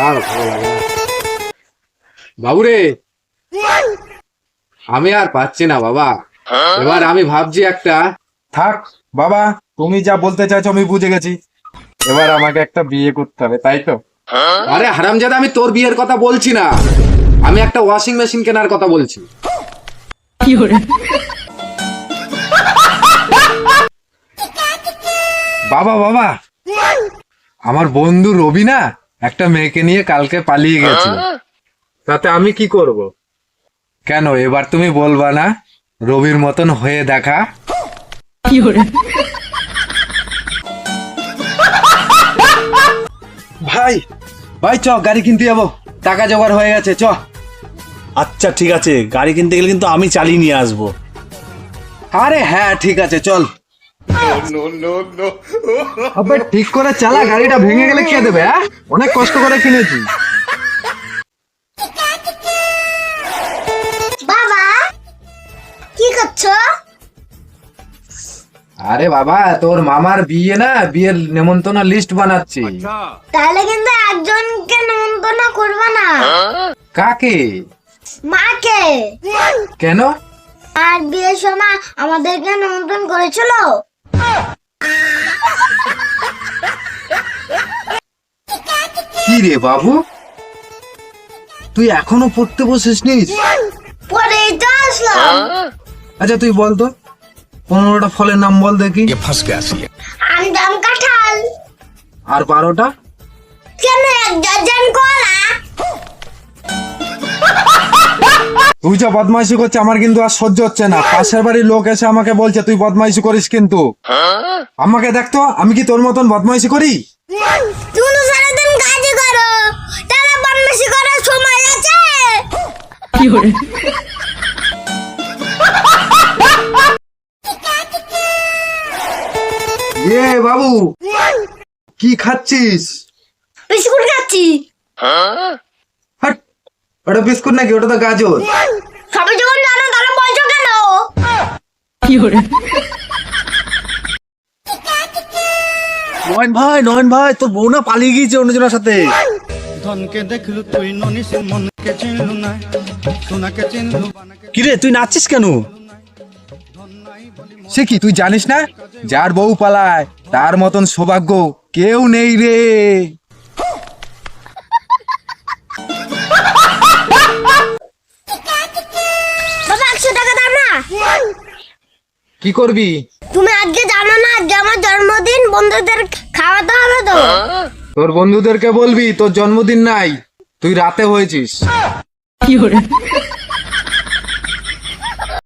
আর ভালো লাগে না বাবুরে, আমি আর পাচ্ছি না বাবা। এবার আমি ভাবছি একটা। থাক বাবা, তুমি যা বলতে চাইছো আমি বুঝে গেছি। এবার আমাকে একটা বিয়ে করতে হবে, তাই তো? আরে হারামজাদা, আমি তোর বিয়ের কথা বলছি না, আমি একটা ওয়াশিং মেশিন কেনার কথা বলছি। বাবা বাবা, আমার বন্ধু রবি না একটা মেয়েকে নিয়ে কালকে পালিয়ে গেছে। তাতে আমি কি করব? কেন এবার তুমি বলবা না রবির মতন হয়ে দেখা? ভাই ভাই চ গাড়ি কিনতে যাবো, টাকা জোগাড় হয়ে গেছে, চ। আচ্ছা ঠিক আছে, গাড়ি কিনতে গেলে কিন্তু আমি চালিয়ে নিয়ে আসবো। আরে হ্যাঁ ঠিক আছে, চল। আবে ঠিক করে চালা, গাড়িটা ভেঙে গেলে কে দেবে? অনেক কষ্ট করে কিনেছি। বাবা কি করছো? আরে বাবা, তোর মামার বিয়ে না, বিয়ের নেমন্তন্ন লিস্ট বানাচ্ছি। তাহলে কিন্তু একজনকে নিমন্ত্রণ করবে না। কাকে? মাকে। কেন? আর বিয়ের সময় আমাদেরকে নিমন্ত্রণ করেছিল। কি রে বাবু, তুই এখনো পড়তে বসিস নিস? পরেই তো আসলাম। আচ্ছা তুই বল তো 15টা ফলের নাম বল দেখি। আম, জাম, কাঁঠাল। আর 12টা? কেন এক ডজন কলা? তুই যা বদমাইশি করছিস আমার কিন্তু আর সহ্য হচ্ছে না। পাশের বাড়ির লোক এসে আমাকে বলছে তুই বদমাইশি করিস, কিন্তু আমাকে দেখতো আমি কি তোর মতন বদমাইশি করি? তুমি তো সারাদিন কাজ করো, তাহলে বদমাশি করার সময় আছে? এ বাবু, কি খাচ্ছিস? বিস্কুট খাচ্ছি। হাট, ওটা বিস্কুট নাকি? ওটা তো গাজর। সবাই যখন জানো তাহলে বলছো কেন? নয়ন ভাই তোর বউ না পালিয়ে গিয়েছে অন্যজনের সাথে। ধনকে দেখলু তুই ননিস মনকে চিনলু না সোনাকে চিনলু বানাকে কিরে তুই নাচছিস কেন? সে কি তুই জানিস না, যার বউ পালায় তার মতন সৌভাগ্য কেউ নেই রে। বাবা 100 টাকা দাও না। কি করবি? তুমি আজকে জানো না আজকে আমার জন্মদিন, বন্ধুদের খাওয়াতে হবে তো। তোর বন্ধুদেরকে বলবি তোর জন্মদিন নাই, তুই রাতে হয়েছিস।